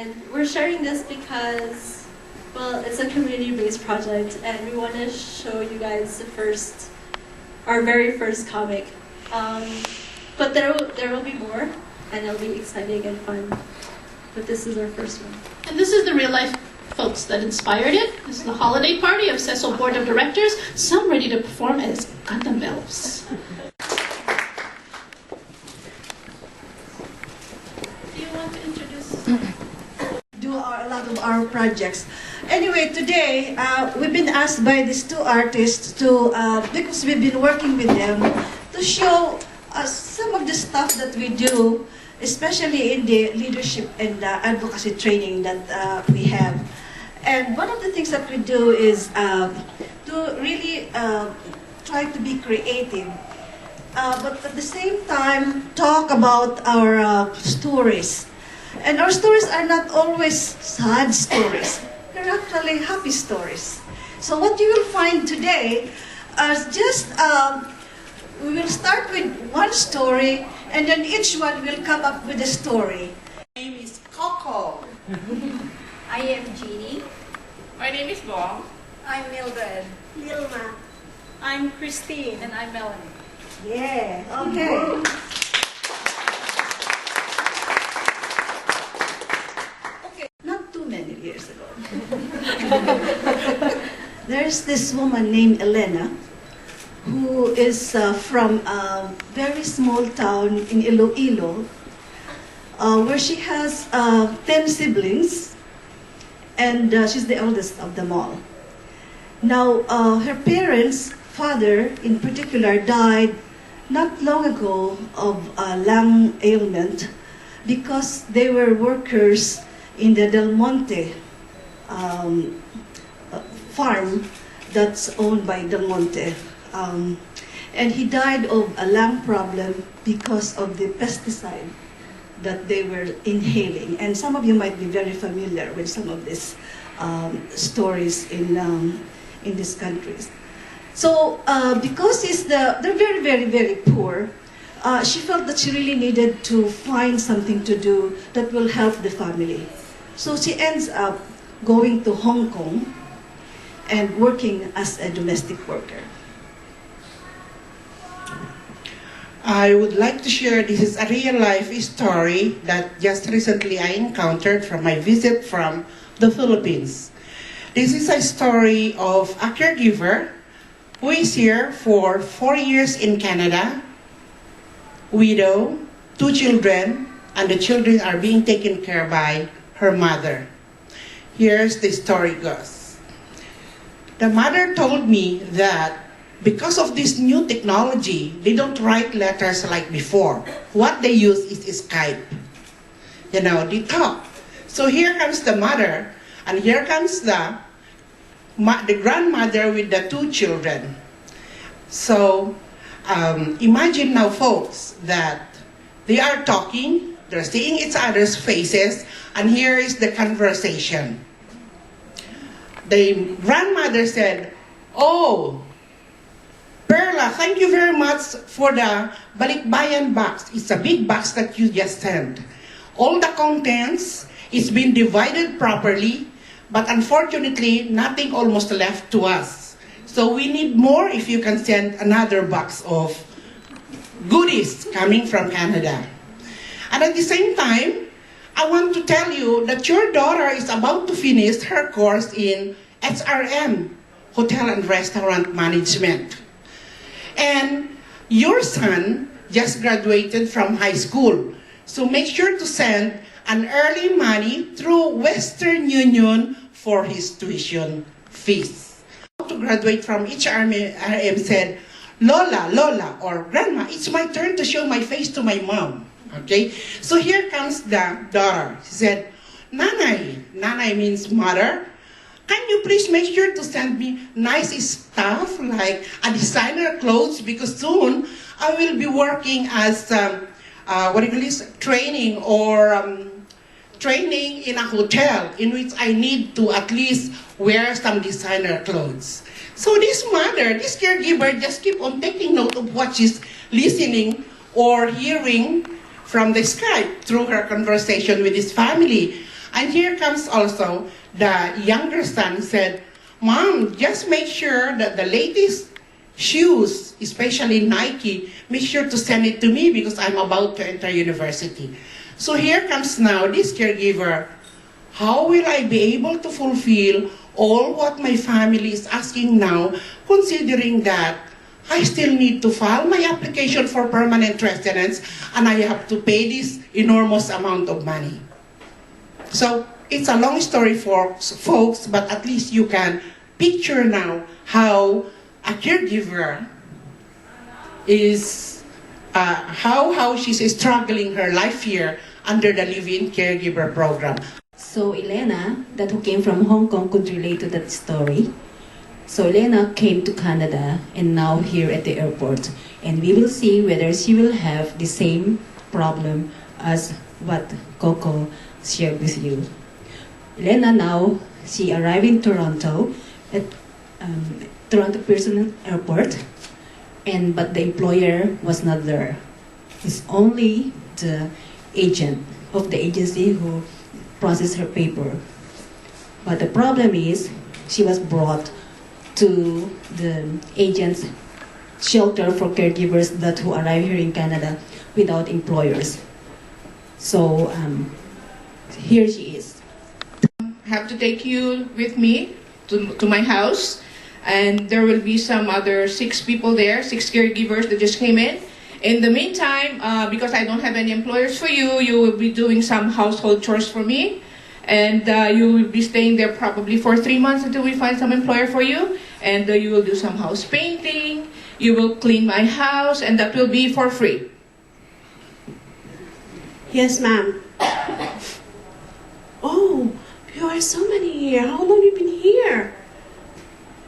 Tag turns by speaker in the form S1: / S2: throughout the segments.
S1: And we're sharing this because, well, it's a community-based project, and we want to show you guys our very first comic. But there will be more, and it'll be exciting and fun. But this is our first one.
S2: And this is the real-life folks that inspired it. This is the holiday party of Cecil Board of Directors, some ready to perform as Gundam elves. Do you want to introduce?
S3: Do a lot of our projects. Anyway, today we've been asked by these two artists to, because we've been working with them, to show some of the stuff that we do, especially in the leadership and advocacy training that we have. And one of the things that we do is to really try to be creative, but at the same time talk about our stories. And our stories are not always sad stories. They're actually happy stories. So what you will find today is just, we will start with one story, and then each one will come up with a story.
S4: My name is Coco.
S5: I am Jeannie.
S4: My name is Bong.
S5: I'm Mildred.
S3: Wilma.
S5: I'm Christine. And I'm Melanie.
S3: Yeah, okay. Okay, not too many years ago. There's this woman named Elena who is from a very small town in Iloilo, where she has 10 siblings, and she's the eldest of them all. Now, her parents, father in particular, died not long ago of a lung ailment because they were workers in the Del Monte farm that's owned by Del Monte. And he died of a lung problem because of the pesticide that they were inhaling. And some of you might be very familiar with some of these stories in these countries. So because they're very, very, very poor, she felt that she really needed to find something to do that will help the family. So she ends up going to Hong Kong and working as a domestic worker.
S4: I would like to share, this is a real life story that just recently I encountered from my visit from the Philippines. This is a story of a caregiver who is here for 4 years in Canada, widow, 2 children, and the children are being taken care by her mother. Here's the story goes. The mother told me that because of this new technology, they don't write letters like before. What they use is Skype. You know, they talk. So here comes the mother, and here comes the grandmother with the 2 children. So imagine now, folks, that they are talking, they're seeing each other's faces, and here is the conversation. The grandmother said, "Oh, Perla, thank you very much for the balikbayan box. It's a big box that you just sent. All the contents is been divided properly, but unfortunately, nothing almost left to us. So we need more if you can send another box of goodies coming from Canada. And at the same time, I want to tell you that your daughter is about to finish her course in HRM, Hotel and Restaurant Management. And your son just graduated from high school. So make sure to send an early money through Western Union for his tuition fees." To graduate from HRM said, Lola, or Grandma, it's my turn to show my face to my mom. Okay? So here comes the daughter. She said, Nanay means mother. Can you please make sure to send me nice stuff like a designer clothes, because soon I will be working as training in a hotel in which I need to at least wear some designer clothes. So this mother, this caregiver, just keep on taking note of what she's listening or hearing from the Skype through her conversation with his family. And here comes also the younger son said, Mom, just make sure that the latest shoes, especially Nike, make sure to send it to me because I'm about to enter university. So here comes now this caregiver. How will I be able to fulfill all what my family is asking now, considering that I still need to file my application for permanent residence and I have to pay this enormous amount of money? So it's a long story for folks, but at least you can picture now how a caregiver is, how she's struggling her life here under the live-in caregiver program.
S6: So Elena, that who came from Hong Kong, could relate to that story. So Elena came to Canada and now here at the airport. And we will see whether she will have the same problem as what Coco shared with you. Elena now, she arrived in Toronto at Toronto Pearson Airport, but the employer was not there. It's only the agent of the agency who processed her paper. But the problem is, she was brought to the agent's shelter for caregivers that who arrive here in Canada without employers. So here she is.
S7: Have to take you with me to my house, and there will be some other 6 people there, 6 caregivers that just came in. In the meantime, because I don't have any employers for you, you will be doing some household chores for me, and you will be staying there probably for 3 months until we find some employer for you, and you will do some house painting, you will clean my house, and that will be for free.
S8: Yes, ma'am. Oh, you are so many here. How long have you been here?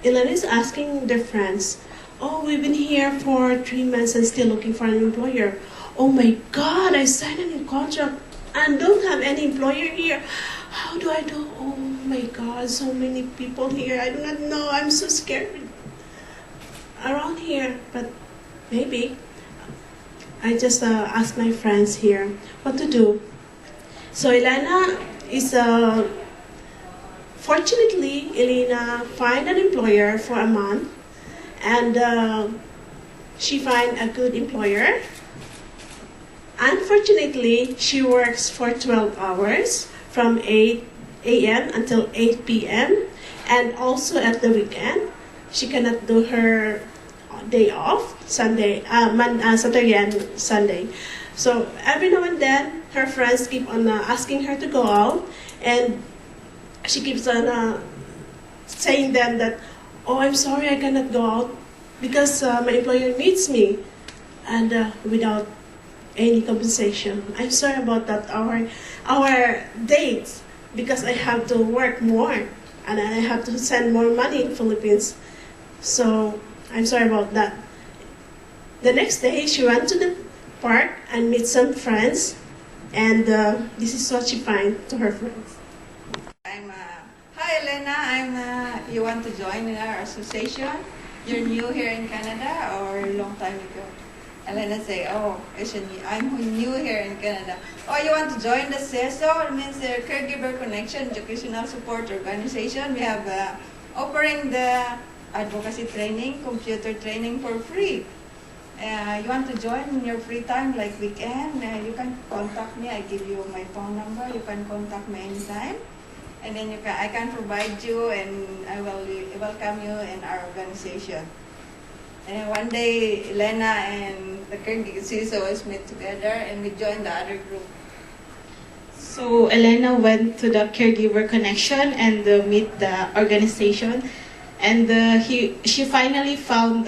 S8: Elena is asking their friends. Oh, we've been here for 3 months and still looking for an employer. Oh my God, I signed a new contract and don't have any employer here. How do I do? Oh my God, so many people here. I do not know. I'm so scared around here. But maybe I just ask my friends here what to do. So Elena is fortunately, Elena find an employer for a month, and she find a good employer. Unfortunately, she works for 12 hours from 8 a.m. until 8 p.m. and also at the weekend. She cannot do her day off, Saturday and Sunday. So every now and then, her friends keep on asking her to go out, and she keeps on saying them that, oh, I'm sorry, I cannot go out because my employer needs me, and without any compensation. I'm sorry about that, our dates, because I have to work more and I have to send more money in Philippines. So I'm sorry about that. The next day, she went to the park and meet some friends, and this is what she find to her friends.
S5: Hi Elena, you want to join in our association? You're new here in Canada or a long time ago? Elena say, oh, I'm new here in Canada. Oh, you want to join the CESO? It means the Caregiver Connection Educational Support Organization. We have offering the advocacy training, computer training for free. You want to join in your free time, like weekend? You can contact me. I give you my phone number. You can contact me anytime. And then I can provide you, and I will welcome you in our organization. And one day, Elena and the caregivers met together, and we joined the other group.
S9: So Elena went to the Caregiver Connection and meet the organization, and she finally found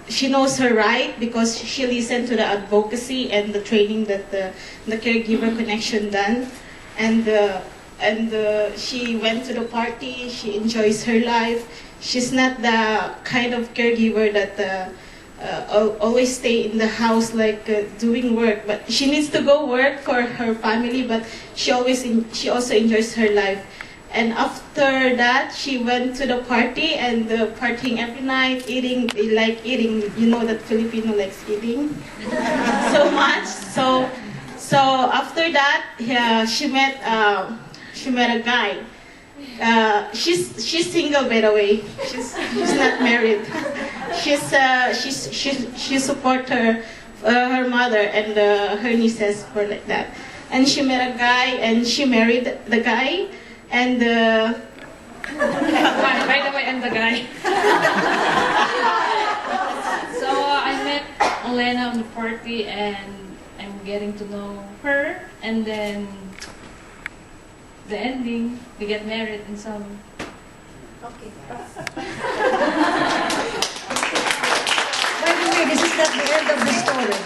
S9: she knows her right because she listened to the advocacy and the training that the Caregiver Connection done, and she went to the party. She enjoys her life. She's not the kind of caregiver that always stay in the house like doing work, but she needs to go work for her family, but she also enjoys her life. And after that, she went to the party and partying every night, eating. They like eating. You know that Filipino likes eating so much. So after that, yeah, she met a guy. She's single, by the way. She's not married. She support her mother and her nieces for like that. And she met a guy and she married the guy and.
S10: By the way, I'm the guy. So I met Elena on the party and I'm getting to know her, and then the ending, we get married in some.
S1: Okay.
S3: By the way, this is not the end of the story.